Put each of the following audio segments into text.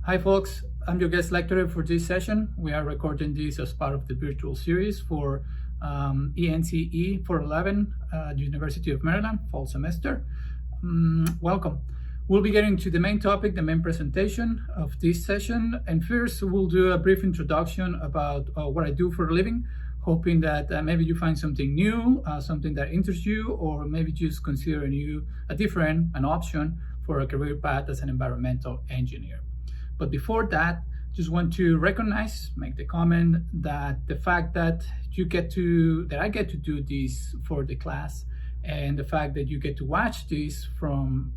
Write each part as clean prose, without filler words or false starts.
Hi folks, I'm your guest lecturer for this session. We are recording this as part of the virtual series for ENCE411 University of Maryland fall semester. Welcome. We'll be getting to the main topic, the main presentation of this session. And first, we'll do a brief introduction about what I do for a living, hoping that maybe you find something new, something that interests you, or maybe just consider an option for a career path as an environmental engineer. But before that, just want to make the comment that the fact that I get to do this for the class, and the fact that you get to watch this from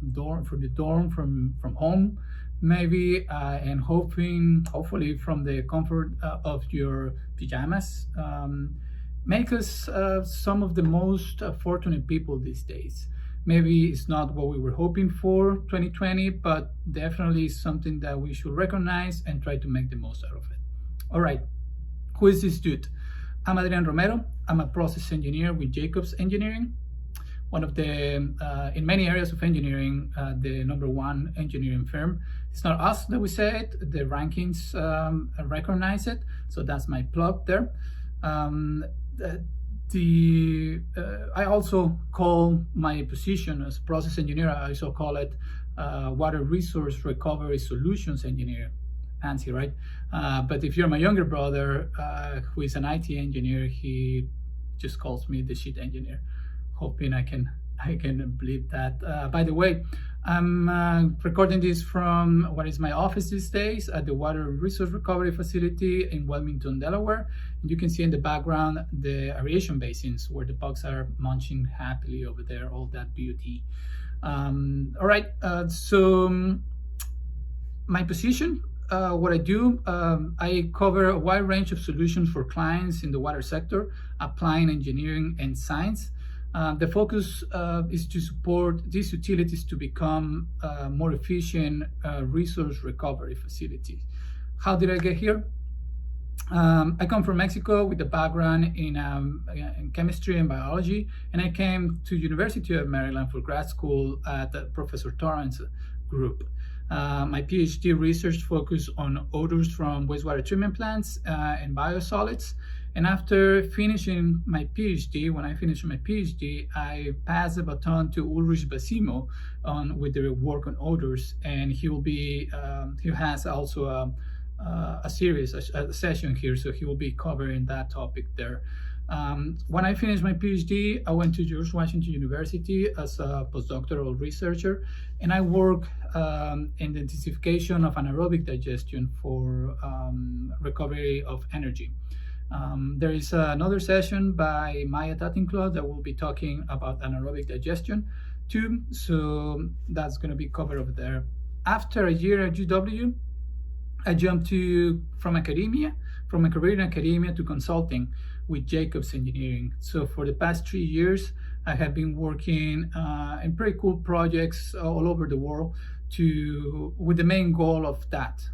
home, maybe, and hopefully from the comfort of your pajamas, make us some of the most fortunate people these days. Maybe it's not what we were hoping for 2020, but definitely something that we should recognize and try to make the most out of it. All right, who is this dude? I'm Adrian Romero. I'm a process engineer with Jacobs Engineering, one of the, in many areas of engineering, the #1 engineering firm. It's not us that we say it, the rankings recognize it, so that's my plug there. I also call my position as process engineer, I also call it Water Resource Recovery Solutions Engineer. Fancy, right? But if you're my younger brother, who is an IT engineer, he just calls me the shit engineer. Hoping I can bleep that. By the way, I'm recording this from what is my office these days at the Water Resource Recovery Facility in Wilmington, Delaware. And you can see in the background the aeration basins where the bugs are munching happily over there, all that beauty. All right, so my position, what I do, I cover a wide range of solutions for clients in the water sector, applying engineering and science. The focus is to support these utilities to become more efficient resource recovery facilities. How did I get here? I come from Mexico with a background in chemistry and biology, and I came to University of Maryland for grad school at the Professor Torrance group. My PhD research focused on odors from wastewater treatment plants and biosolids. And after finishing my PhD, I passed the baton to Ulrich Basimo with the work on odors, and he has also a session here, so he will be covering that topic there. When I finished my PhD, I went to George Washington University as a postdoctoral researcher, and I work in the intensification of anaerobic digestion for recovery of energy. There is another session by Maya Tatinclaw that will be talking about anaerobic digestion too, so that's going to be covered over there. After a year at UW, I jumped from a career in academia to consulting with Jacobs Engineering. So for the past 3 years, I have been working in pretty cool projects all over the world with the main goal of that,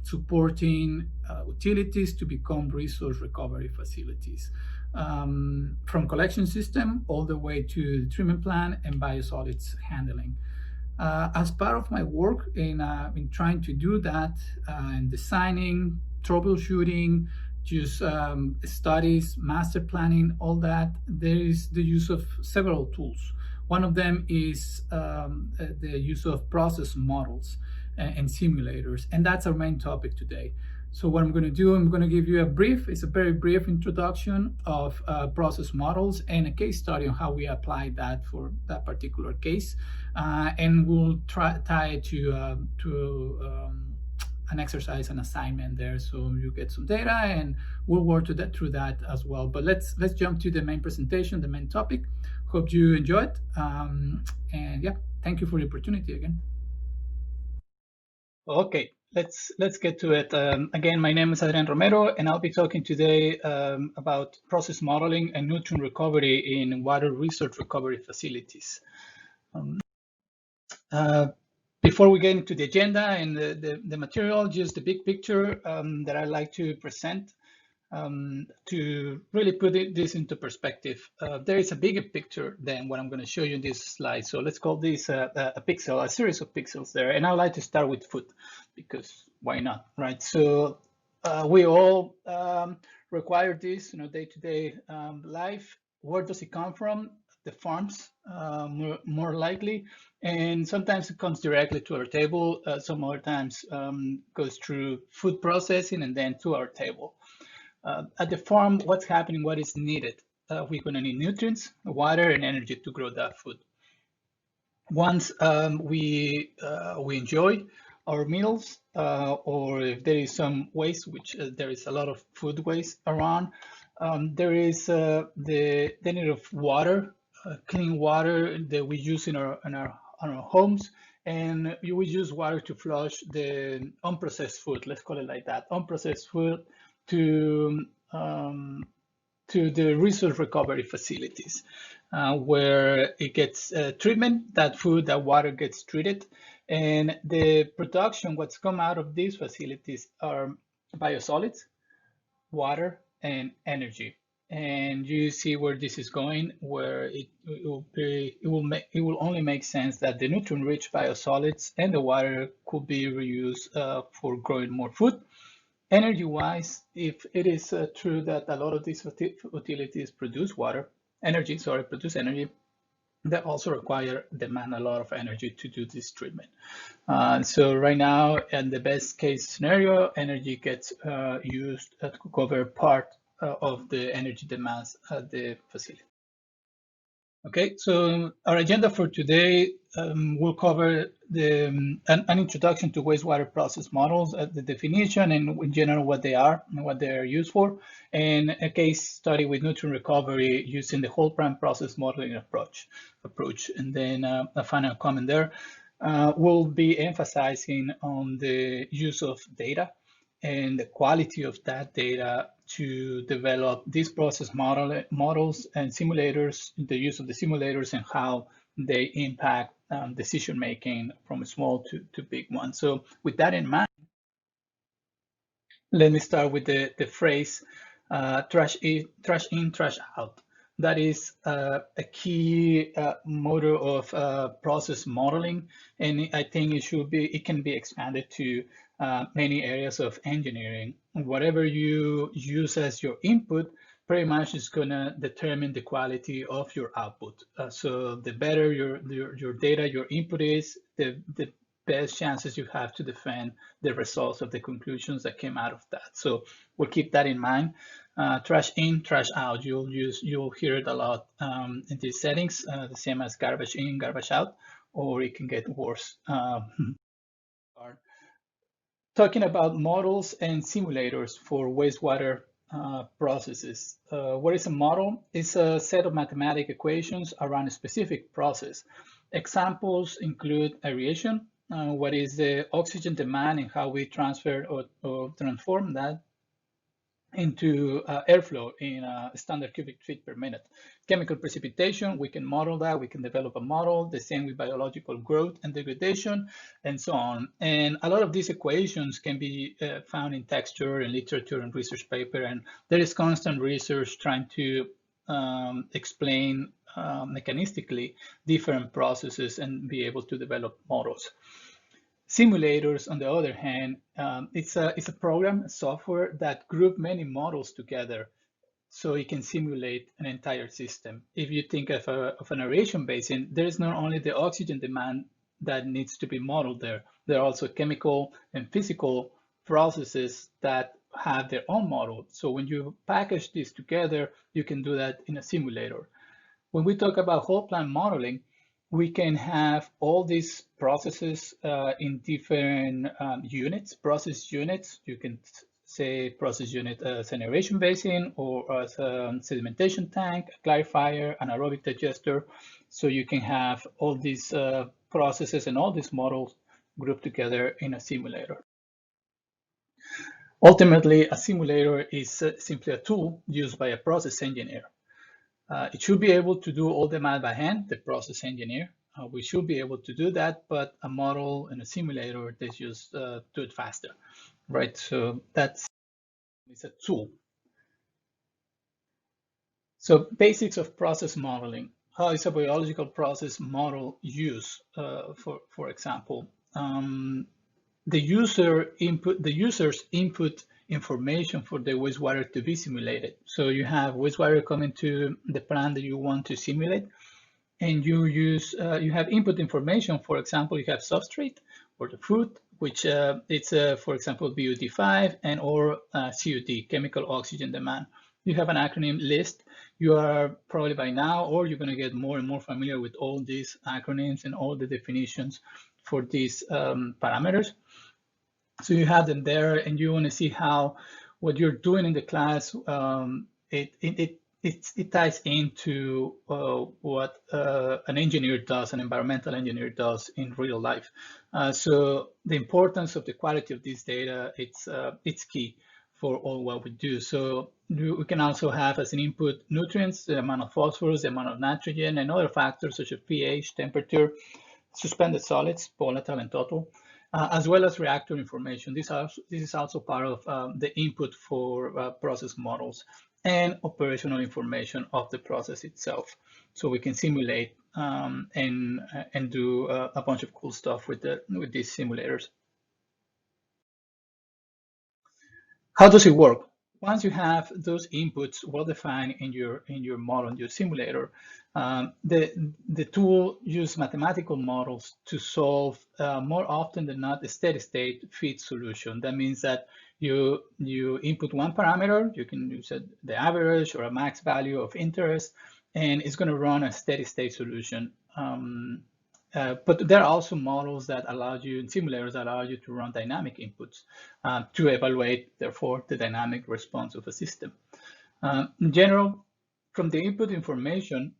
supporting utilities to become resource recovery facilities, from collection system all the way to the treatment plant and biosolids handling. As part of my work in trying to do that, in designing, troubleshooting, just studies, master planning, all that, there is the use of several tools. One of them is the use of process models and simulators, and that's our main topic today. So what I'm going to do, I'm going to give you it's a very brief introduction of process models and a case study on how we apply that for that particular case, and we'll tie it to an exercise, an assignment there, so you get some data, and we'll work through that as well. But let's jump to the main presentation, the main topic. Hope you enjoy it, and yeah, thank you for the opportunity again. Okay, let's get to it. Again, my name is Adrian Romero, and I'll be talking today about process modeling and nutrient recovery in water resource recovery facilities. Before we get into the agenda and the material, just the big picture that I like to present. To really put this into perspective, there is a bigger picture than what I'm going to show you in this slide. So let's call this a pixel, a series of pixels there. And I like to start with food because why not, right? So we all require this, day-to-day life. Where does it come from? The farms, more likely, and sometimes it comes directly to our table. Some other times goes through food processing and then to our table. At the farm, what's happening, what is needed? We're going to need nutrients, water, and energy to grow that food. Once we enjoy our meals, or if there is some waste, which there is a lot of food waste around, there is the need of water, clean water that we use in our homes, and you will use water to flush the unprocessed food. Let's call it like that, unprocessed food to the resource recovery facilities, where it gets treatment, that food, that water gets treated, and the production, what's come out of these facilities are biosolids, water, and energy. And you see where this is going, where it will only make sense that the nutrient-rich biosolids and the water could be reused for growing more food. Energy-wise, if it is true that a lot of these utilities produce energy, they also demand a lot of energy to do this treatment. So right now, in the best case scenario, energy gets used to cover part of the energy demands at the facility. Okay, so our agenda for today will cover an introduction to wastewater process models, the definition, and in general what they are and what they're used for, and a case study with nutrient recovery using the whole plant process modeling approach. And then a final comment there. We'll be emphasizing on the use of data and the quality of that data to develop these process models and simulators, the use of the simulators and how they impact decision making from small to big ones. So with that in mind, let me start with the phrase trash in, trash out. That is a key motto of process modeling, and I think it can be expanded to many areas of engineering. Whatever you use as your input pretty much is going to determine the quality of your output. So the better your data, your input is, the best chances you have to defend the results of the conclusions that came out of that. So we'll keep that in mind. Trash in, trash out. You'll hear it a lot in these settings, the same as garbage in, garbage out, or it can get worse. Talking about models and simulators for wastewater processes. What is a model? It's a set of mathematical equations around a specific process. Examples include aeration, what is the oxygen demand and how we transfer or transform that into airflow in a standard cubic feet per minute. Chemical precipitation, we can model that, we can develop a model, the same with biological growth and degradation, and so on. And a lot of these equations can be found in texture and literature and research paper, and there is constant research trying to explain mechanistically different processes and be able to develop models. Simulators, on the other hand, it's a program, a software that group many models together so it can simulate an entire system. If you think of an aeration basin, there is not only the oxygen demand that needs to be modeled there, there are also chemical and physical processes that have their own model. So when you package this together, you can do that in a simulator. When we talk about whole plant modeling, we can have all these processes in different units, process units. You can say process unit as an aeration basin or as a sedimentation tank, a clarifier, anaerobic digester. So you can have all these processes and all these models grouped together in a simulator. Ultimately, a simulator is simply a tool used by a process engineer. It should be able to do all the math by hand, the process engineer. We should be able to do that, but a model and a simulator, they just do it faster, right? So it's a tool. So basics of process modeling. How is a biological process model used? For example, the users input information for the wastewater to be simulated. So you have wastewater coming to the plant that you want to simulate, and you have input information. For example, you have substrate or the food, which it's for example BOD5 and or COD, chemical oxygen demand. You have an acronym list. You are probably by now, or you're going to get more and more familiar with all these acronyms and all the definitions for these parameters. So you have them there, and you want to see how what you're doing in the class it ties into what an engineer does, an environmental engineer does in real life. So the importance of the quality of this data, it's key for all what we do. So we can also have as an input nutrients, the amount of phosphorus, the amount of nitrogen, and other factors such as pH, temperature, suspended solids, volatile and total, as well as reactor information. This is also part of the input for process models and operational information of the process itself. So we can simulate and do a bunch of cool stuff with these simulators. How does it work? Once you have those inputs well defined in your model, in your simulator, the tool uses mathematical models to solve more often than not a steady state fit solution. That means that you input one parameter, you can use the average or a max value of interest, and it's going to run a steady state solution. But there are also models that allow you, simulators that allow you to run dynamic inputs to evaluate, therefore, the dynamic response of a system. In general, from the input information,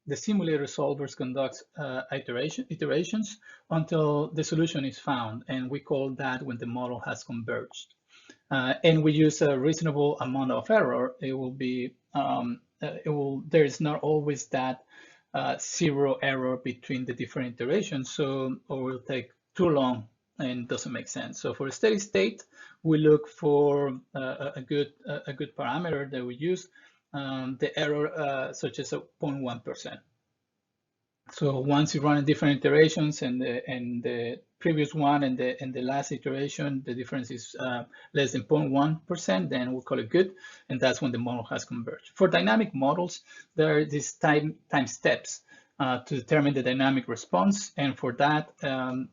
the simulator solvers conducts iterations until the solution is found, and we call that when the model has converged. And we use a reasonable amount of error. It will be, there is not always that zero error between the different iterations, so or will take too long and doesn't make sense. So for a steady state, we look for a good parameter that we use, the error such as a 0.1%. So once you run different iterations and the previous one and the last iteration, the difference is less than 0.1%, then we'll call it good, and that's when the model has converged. For dynamic models, there are these time steps to determine the dynamic response, and for that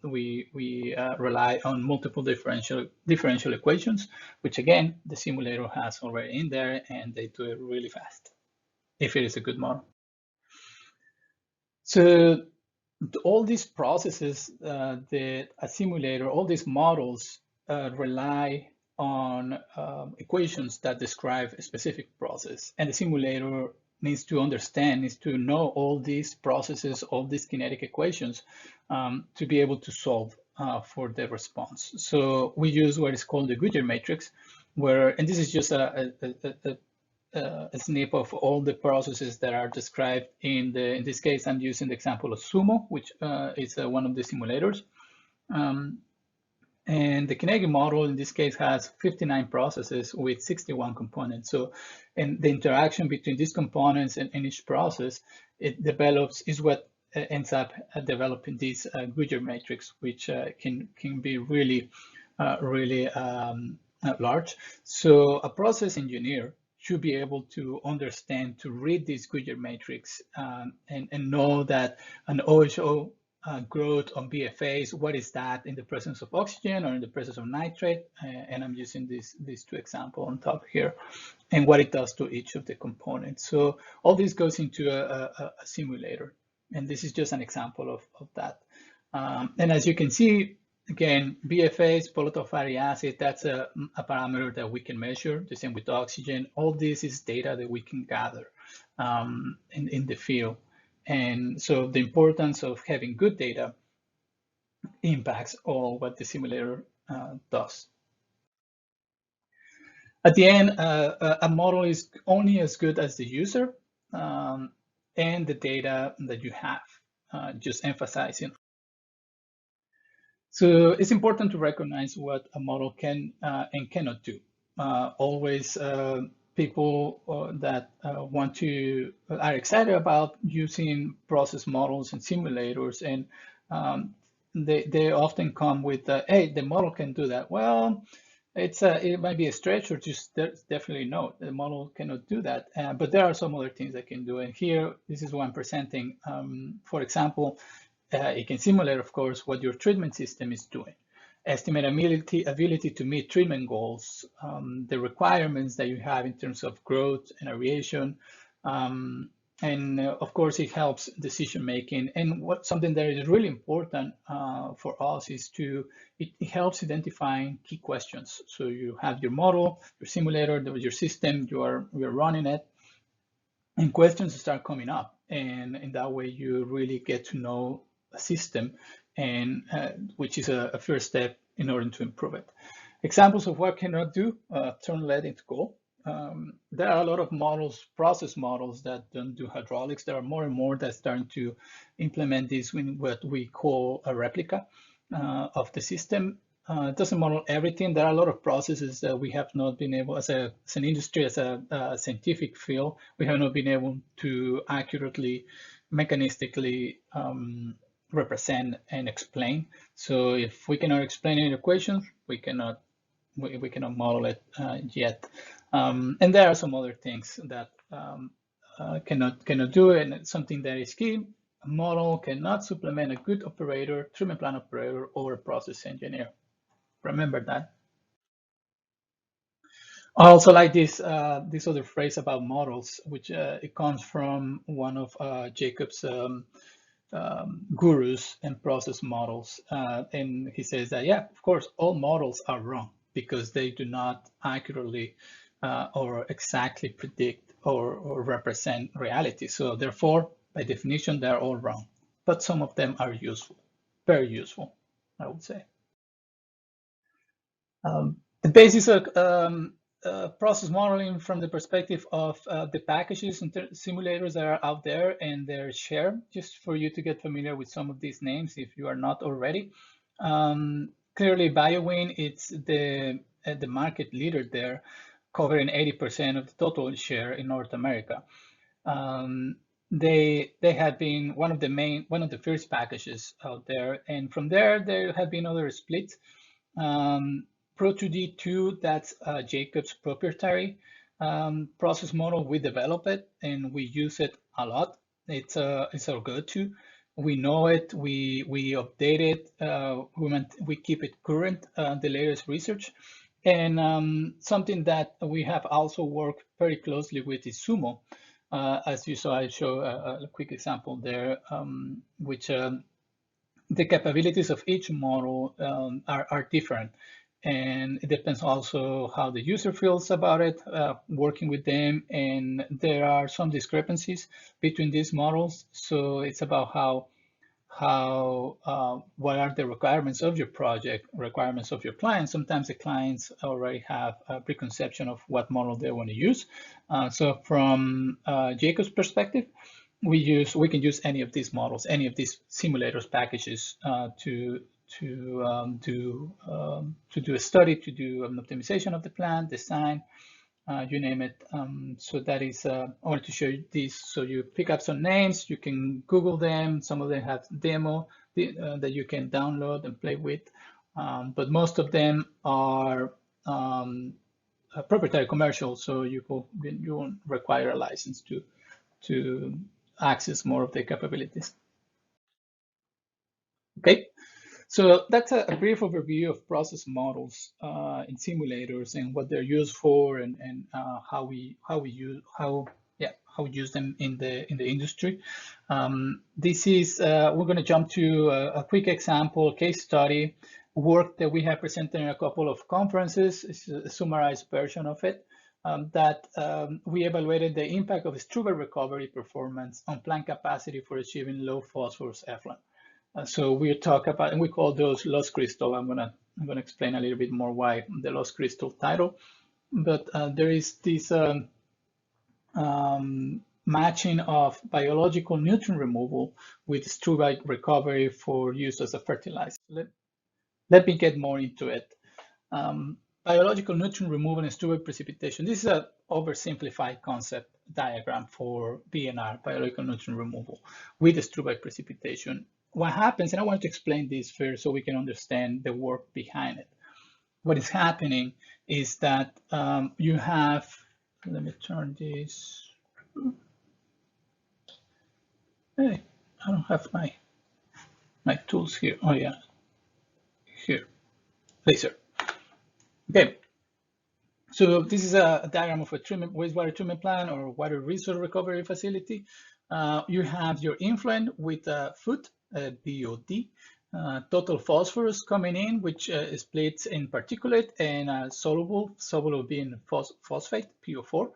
we rely on multiple differential equations, which again the simulator has already in there, and they do it really fast if it is a good model. So all these processes, a simulator, all these models rely on equations that describe a specific process, and the simulator needs to understand, needs to know all these processes, all these kinetic equations to be able to solve for the response. So we use what is called the Goodyear matrix, and this is just a snip of all the processes that are described in this case, I'm using the example of Sumo, which is one of the simulators. And the kinetic model in this case has 59 processes with 61 components. So, and the interaction between these components and each process, it develops, is what ends up developing this Goodyear matrix, which can be really, really large. So a process engineer should be able to understand, to read this Goodyear matrix and know that an OHO growth on BFAs, what is that in the presence of oxygen or in the presence of nitrate? And I'm using these two examples on top here, and what it does to each of the components. So all this goes into a simulator, and this is just an example of that. And as you can see, again, BFAs, volatile fatty acid, that's a parameter that we can measure. The same with oxygen. All this is data that we can gather in the field. And so the importance of having good data impacts all what the simulator does. At the end, a model is only as good as the user and the data that you have, just emphasizing. So it's important to recognize what a model can and cannot do. Always people that are excited about using process models and simulators, and they often come with, hey, the model can do that. Well, it might be a stretch, or just definitely no, the model cannot do that. But there are some other things that can do. And here, this is what I'm presenting. For example, it can simulate, of course, what your treatment system is doing. Estimate ability to meet treatment goals, the requirements that you have in terms of growth and aeration, and of course it helps decision making. And something that is really important for us is it helps identifying key questions. So you have your model, your simulator, your system, you're running it, and questions start coming up, and in that way you really get to know a system, and which is a first step in order to improve it. Examples of what cannot do, turn lead into gold. There are a lot of models, process models, that don't do hydraulics. There are more and more that starting to implement this in what we call a replica of the system. It doesn't model everything. There are a lot of processes that we have not been able, as an industry, as a scientific field, we have not been able to accurately, mechanistically represent and explain. So if we cannot explain any equations, we cannot model it yet. And there are some other things that cannot do it. And something that is key: a model cannot supplement a good operator, treatment plant operator, or a process engineer. Remember that. I also like this other phrase about models, which it comes from one of Jacob's gurus in process models, and he says that, yeah, of course, all models are wrong because they do not accurately or exactly predict or represent reality. So therefore, by definition, they're all wrong. But some of them are useful, very useful, I would say. The basis of process modeling from the perspective of the packages and simulators that are out there and their share, just for you to get familiar with some of these names if you are not already. Clearly, BioWin, it's the market leader there, covering 80% of the total share in North America. They had been one of the first packages out there, and from there have been other splits. Pro2D2, that's Jacob's proprietary process model. We develop it and we use it a lot. It's our go-to. We know it. We update it. We keep it current, the latest research. And something that we have also worked very closely with is Sumo. As you saw, I show a quick example there, which the capabilities of each model are different. And it depends also how the user feels about it, working with them. And there are some discrepancies between these models. So it's about what are the requirements of your project, requirements of your client. Sometimes the clients already have a preconception of what model they want to use. So from Jacob's perspective, we can use any of these models, any of these simulators packages to do a study, to do an optimization of the plant, design, you name it. So that is, I wanted to show you this. So you pick up some names, you can Google them. Some of them have demo that you can download and play with. But most of them are proprietary commercial, so you won't require a license to access more of the capabilities. Okay. So that's a brief overview of process models in simulators and what they're used for, and how we use them in the industry. This is we're going to jump to a quick example case study work that we have presented in a couple of conferences. It's a summarized version of it. That we evaluated the impact of struvite recovery performance on plant capacity for achieving low phosphorus effluent. So we talk about, and we call those lost crystal. I'm gonna explain a little bit more why the lost crystal title. But there is this matching of biological nutrient removal with struvite recovery for use as a fertilizer. Let me get more into it. biological nutrient removal and struvite precipitation. This is an oversimplified concept diagram for BNR, biological nutrient removal, with the struvite precipitation. What happens, and I want to explain this first so we can understand the work behind it. What is happening is that you have, let me turn this. Hey, I don't have my tools here. Oh yeah, here, laser. Okay, so this is a diagram of a wastewater treatment plant or water resource recovery facility. You have your influent with food, BOD, total phosphorus coming in, which splits in particulate and soluble being phosphate, PO4,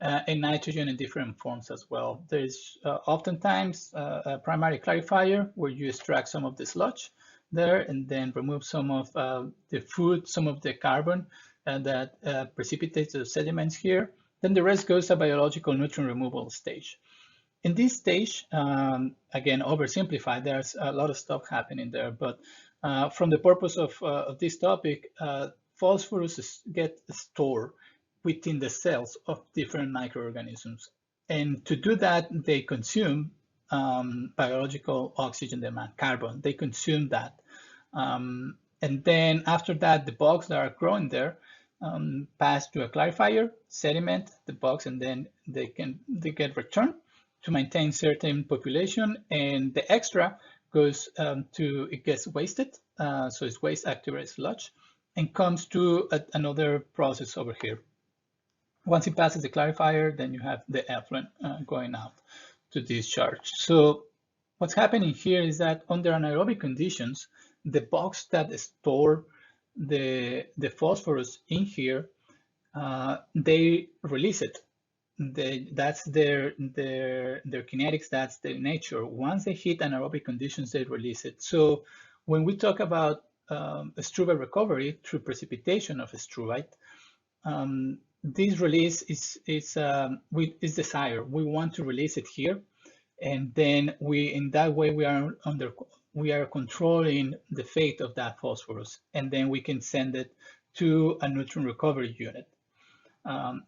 and nitrogen in different forms as well. There's oftentimes a primary clarifier where you extract some of the sludge there and then remove some of the food, some of the carbon that precipitates the sediments here. Then the rest goes to biological nutrient removal stage. In this stage, again, oversimplified, there's a lot of stuff happening there, but from the purpose of this topic, phosphorus gets stored within the cells of different microorganisms. And to do that, they consume biological oxygen demand, carbon. They consume that. And then after that, the bugs that are growing there pass to a clarifier, sediment the bugs, and then they get returned to maintain certain population, and the extra goes it gets wasted, so it's waste activated sludge, and comes to another process over here. Once it passes the clarifier, then you have the effluent going out to discharge. So what's happening here is that under anaerobic conditions, the bugs that store the phosphorus in here, they release it. That's their kinetics, that's their nature. Once they hit anaerobic conditions, they release it. So when we talk about a struvite recovery through precipitation of a struvite, this release is desired. We want to release it here, and then in that way we are controlling the fate of that phosphorus, and then we can send it to a nutrient recovery unit.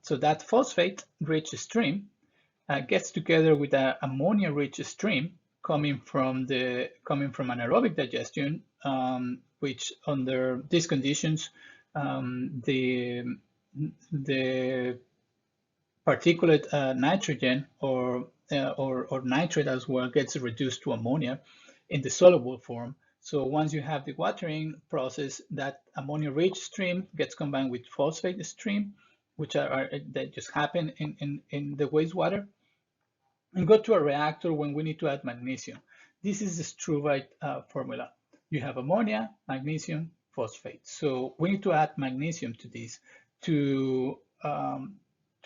So that phosphate-rich stream gets together with an ammonia-rich stream coming from anaerobic digestion, which under these conditions, the particulate nitrogen or nitrate as well gets reduced to ammonia in the soluble form. So once you have the watering process, that ammonia-rich stream gets combined with phosphate stream, which that just happen in the wastewater, and go to a reactor when we need to add magnesium. This is the struvite formula. You have ammonia, magnesium, phosphate. So we need to add magnesium to this to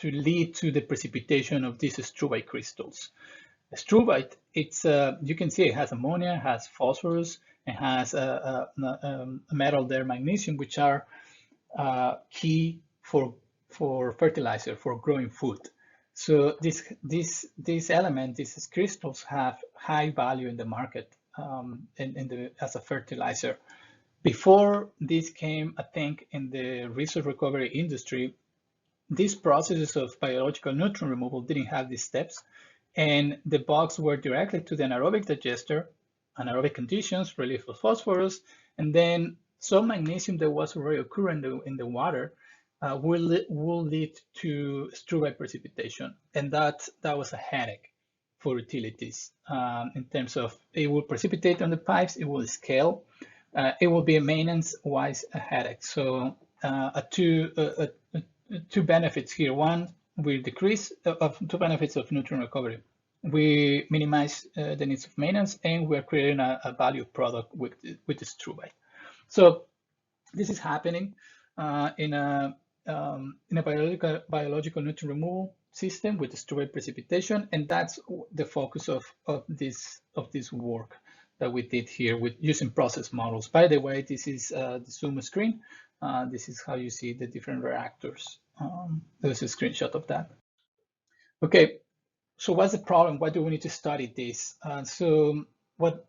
lead to the precipitation of these struvite crystals. Struvite, it's you can see it has ammonia, has phosphorus, and has a metal there, magnesium, which are key for fertilizer, for growing food. So this element, these crystals, have high value in the market as a fertilizer. Before this came, I think, in the resource recovery industry, these processes of biological nutrient removal didn't have these steps, and the bugs were directly to the anaerobic digester, anaerobic conditions, relief of phosphorus, and then some magnesium that was already occurring in the water will lead to struvite precipitation, and that was a headache for utilities in terms of it will precipitate on the pipes, it will scale, it will be a maintenance-wise a headache. So two benefits here. One, we decrease two benefits of nutrient recovery. We minimize the needs of maintenance, and we're creating a value product with the struvite. So this is happening in a biological nutrient removal system with the struvite precipitation, and that's the focus of this work that we did here with using process models. By the way, this is the Sumo screen. This is how you see the different reactors. There's a screenshot of that. Okay, so what's the problem? Why do we need to study this? So what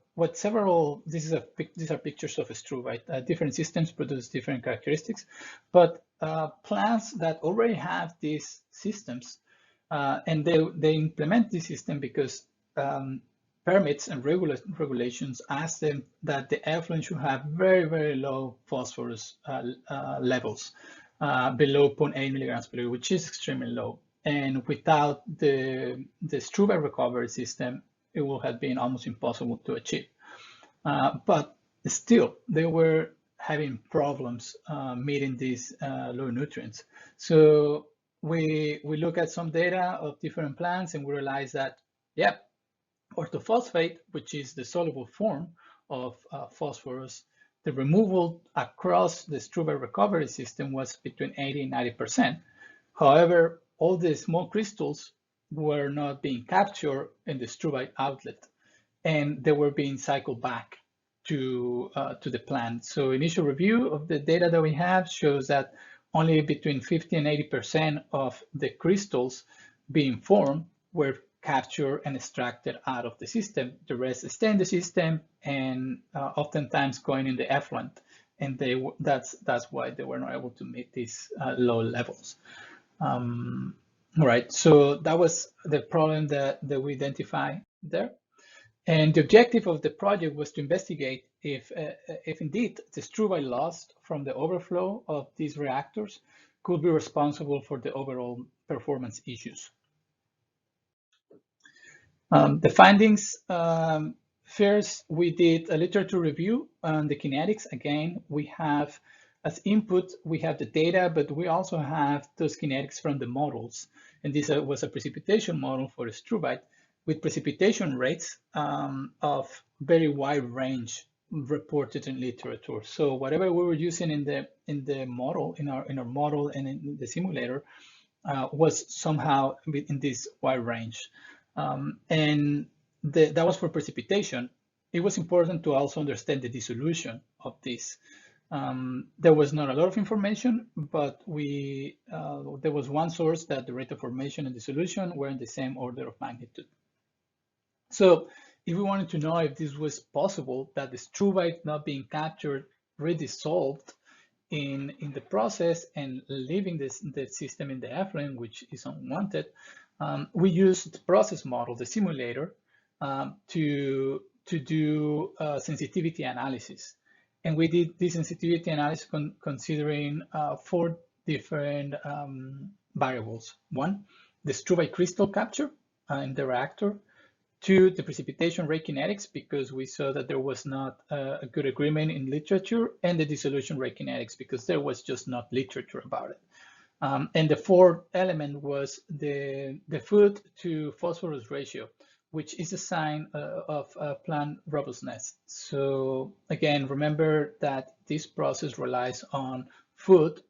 these are pictures of a struvite. Different systems produce different characteristics, but plants that already have these systems, and they implement this system because permits and regulations ask them that the effluent should have very, very low phosphorus levels, below 0.8 milligrams per liter, which is extremely low. And without the struvite recovery system, it would have been almost impossible to achieve. But still, they were having problems meeting these low nutrients. So we look at some data of different plants, and we realize that, yeah, orthophosphate, which is the soluble form of phosphorus, the removal across the struvite recovery system was between 80 and 90%. However, all the small crystals were not being captured in the struvite outlet, and they were being cycled back to the plant. So initial review of the data that we have shows that only between 50 and 80% of the crystals being formed were captured and extracted out of the system. The rest stay in the system and oftentimes going in the effluent, and that's why they were not able to meet these low levels. Right, so that was the problem that we identified there. And the objective of the project was to investigate if indeed the struvite lost from the overflow of these reactors could be responsible for the overall performance issues. The findings, first, we did a literature review on the kinetics. Again, we have as input, we have the data, but we also have those kinetics from the models. And this was a precipitation model for a struvite with precipitation rates of very wide range reported in literature. So whatever we were using in the model, in our model and in the simulator, was somehow in this wide range. And that was for precipitation. It was important to also understand the dissolution of this. There was not a lot of information, but there was one source that the rate of formation and dissolution were in the same order of magnitude. So if we wanted to know if this was possible, that the struvite not being captured, redissolved in the process and leaving the system in the effluent, which is unwanted, we used the process model, the simulator, to do sensitivity analysis. And we did this sensitivity analysis considering 4 different variables. 1, the struvite crystal capture in the reactor. 2, the precipitation rate kinetics, because we saw that there was not a good agreement in literature, and the dissolution rate kinetics, because there was just not literature about it. And the 4th element was the food to phosphorus ratio, which is a sign of plant robustness. So again, remember that this process relies on food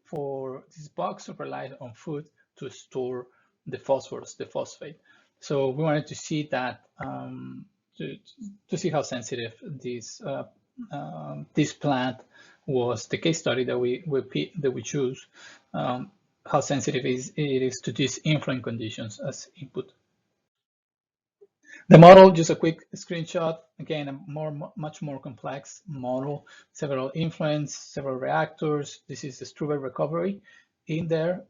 this box relies on food to store the phosphorus, the phosphate. So we wanted to see that, to see how sensitive this plant was. The case study that we choose, how sensitive it is to these influent conditions as input. The model, just a quick screenshot. Again, a much more complex model. Several influents, several reactors. This is the struvite recovery in there.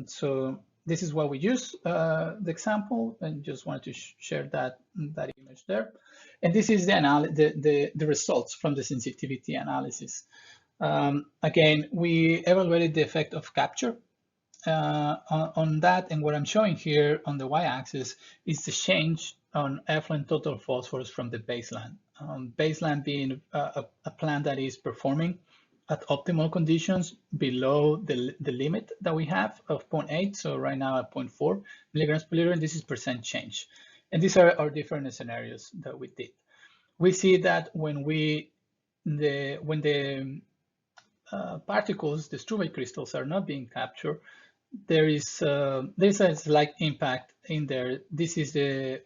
So this is what we use, the example, and just wanted to share that image there. And this is the results from the sensitivity analysis. Again, we evaluated the effect of capture on that, and what I'm showing here on the y-axis is the change on effluent total phosphorus from the baseline. Baseline being a plant that is performing at optimal conditions below the limit that we have of 0.8. So right now at 0.4 milligrams per liter, and this is percent change. And these are our different scenarios that we did. We see that when the particles, the struvite crystals, are not being captured, there's a slight impact in there. This is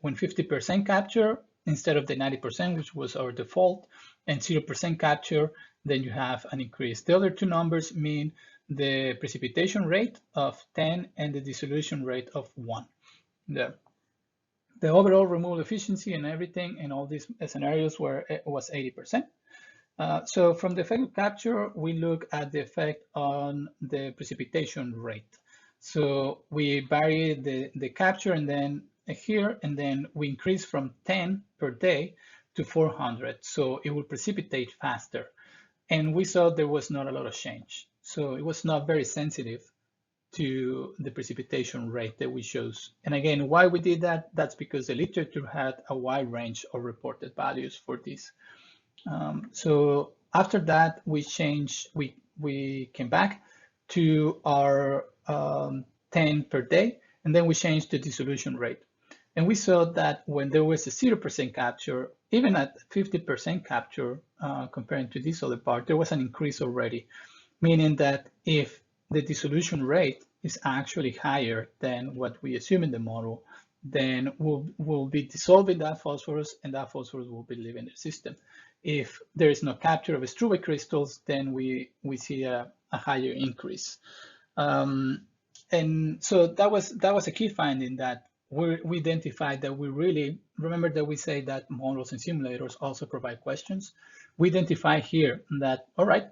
when 50% capture instead of the 90%, which was our default, and 0% capture, then you have an increase. The other 2 numbers mean the precipitation rate of 10 and the dissolution rate of 1. There. the overall removal efficiency and everything in all these scenarios was 80%. So from the effect of capture, we look at the effect on the precipitation rate. So we vary the capture and then here, and then we increase from 10 per day to 400. So it will precipitate faster. And we saw there was not a lot of change. So it was not very sensitive to the precipitation rate that we chose. And again, why we did that, that's because the literature had a wide range of reported values for this. So after that, we came back to our 10 per day, and then we changed the dissolution rate. And we saw that when there was a 0% capture, even at 50% capture, comparing to this other part, there was an increase already, meaning that if the dissolution rate is actually higher than what we assume in the model, then we'll be dissolving that phosphorus, and that phosphorus will be leaving the system. If there is no capture of struvite crystals, then we see a higher increase. And so that was a key finding, that we identified that we really, remember that we say that models and simulators also provide questions. We identify here that, all right,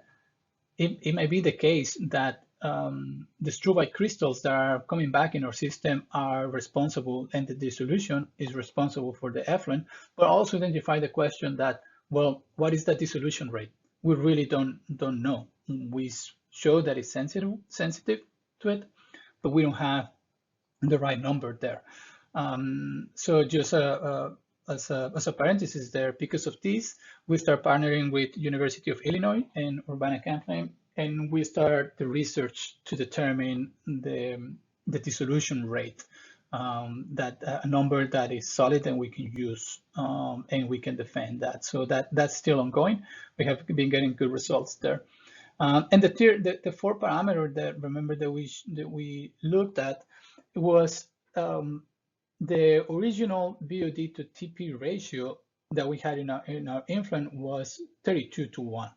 it may be the case that the struvite crystals that are coming back in our system are responsible, and the dissolution is responsible for the effluent, but also identify the question that, well, what is the dissolution rate? We really don't know. We show that it's sensitive to it, but we don't have the right number there. So just as a parenthesis there, because of this, we start partnering with University of Illinois and Urbana-Champaign, and we start the research to determine the dissolution rate, that a number that is solid and we can use, and we can defend that. So that's still ongoing. We have been getting good results there. And the 4 parameter that, remember, that we looked at was the original BOD to TP ratio that we had in our influent was 32:1.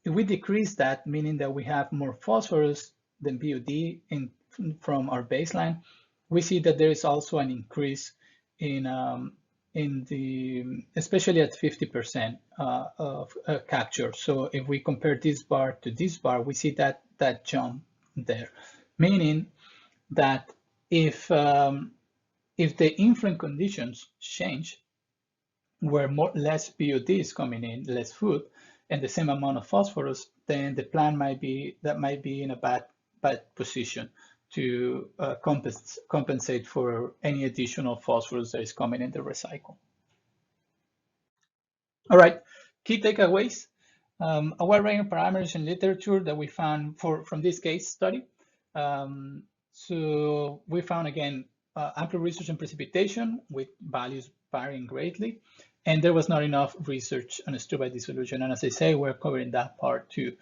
If we decrease that, meaning that we have more phosphorus than BOD from our baseline, we see that there is also an increase in the, especially at 50% of capture. So if we compare this bar to this bar, we see that jump there, meaning that if the influent conditions change, where less BOD is coming in, less food, and the same amount of phosphorus, then the plant might be in a bad position to compensate for any additional phosphorus that is coming in the recycle. All right, key takeaways. A wide range of parameters in literature that we found from this case study. So we found, again, ample research in precipitation with values varying greatly, and there was not enough research on struvite dissolution. And as I say, we're covering that part too.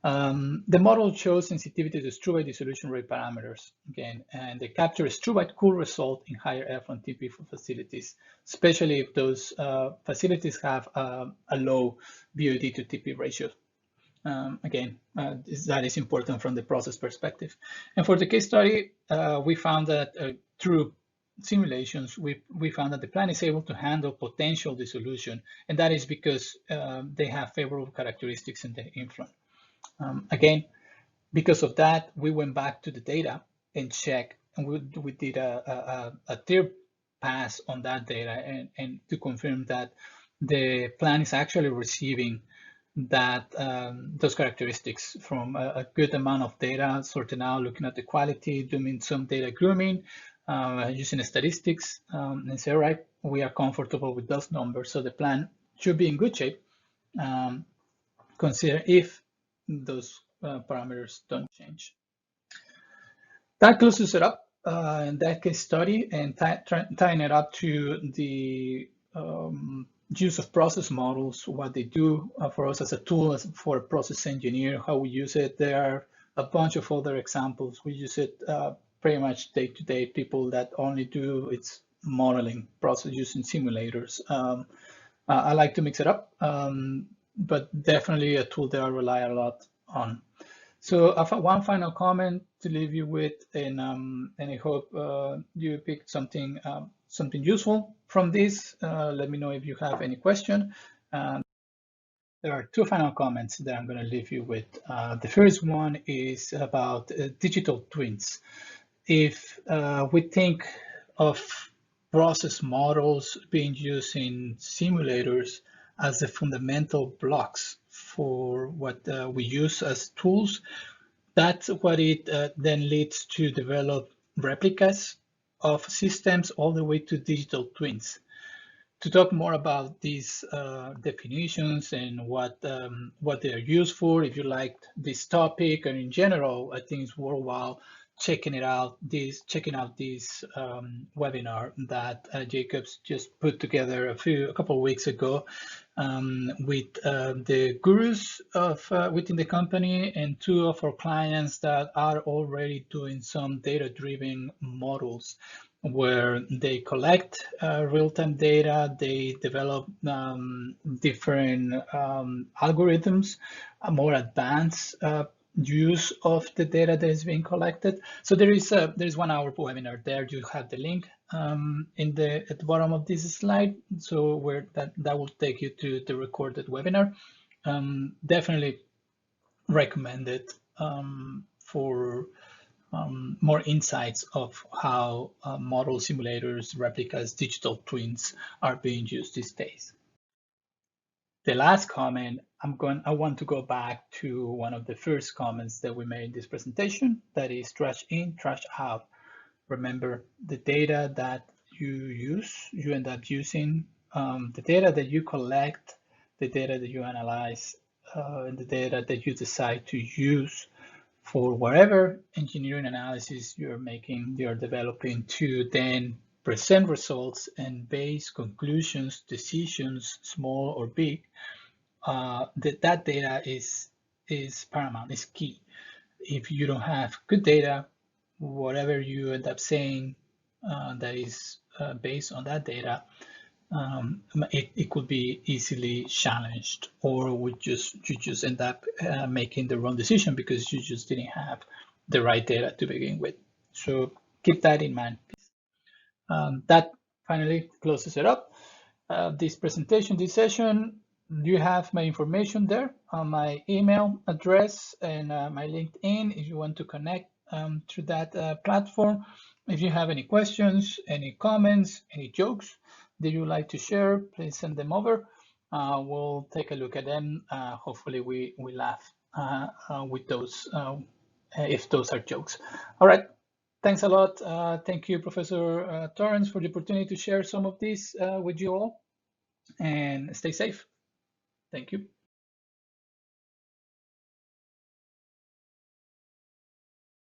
The model shows sensitivity to struvite dissolution rate parameters, again, and the capture struvite could result in higher effluent TP for facilities, especially if those facilities have a low BOD to TP ratio. Again, that is important from the process perspective. And for the case study, we found that through simulations, we found that the plant is able to handle potential dissolution, and that is because they have favorable characteristics in the influent. Again, because of that, we went back to the data and checked, and we did a tier pass on that data and to confirm that the plant is actually receiving that those characteristics from a good amount of data, sorted out, looking at the quality, doing some data grooming, using statistics, and say, all right, we are comfortable with those numbers, so the plant should be in good shape. Consider if those parameters don't change. That closes it up in that case study, and tying it up to the use of process models, what they do for us as a tool for a process engineer, how we use it. There are a bunch of other examples. We use it pretty much day to day. People that only do its modeling process using simulators. I like to mix it up, but definitely a tool that I rely a lot on. So one final comment to leave you with, and I hope you picked something something useful from this, let me know if you have any question. There are two final comments that I'm going to leave you with. The first one is about digital twins. If we think of process models being used in simulators as the fundamental blocks for what we use as tools, that's what it then leads to develop replicas of systems all the way to digital twins. To talk more about these definitions and what they are used for, if you liked this topic and in general, I think it's worthwhile checking out this webinar that Jacobs just put together a couple of weeks ago with the gurus of within the company and two of our clients that are already doing some data-driven models where they collect real-time data, they develop different algorithms, a more advanced use of the data that is being collected. So there is 1 hour webinar there. You have the link at the bottom of this slide. So where that will take you to the recorded webinar. Definitely recommend it for more insights of how model simulators, replicas, digital twins are being used these days. The last comment, I want to go back to one of the first comments that we made in this presentation, that is trash in, trash out. Remember, the data that you end up using, the data that you collect, the data that you analyze, and the data that you decide to use for whatever engineering analysis you're developing to then present results and base conclusions, decisions, small or big, that data is paramount, is key. If you don't have good data, whatever you end up saying that is based on that data, it could be easily challenged, or you just end up making the wrong decision because you just didn't have the right data to begin with. So keep that in mind. That finally closes it up. This presentation, this session, you have my information there on my email address and my LinkedIn if you want to connect to that platform. If you have any questions, any comments, any jokes that you'd like to share, please send them over. We'll take a look at them. Hopefully we laugh with those if those are jokes. All right. Thanks a lot. Thank you, Professor Torrance, for the opportunity to share some of this with you all, and stay safe. Thank you.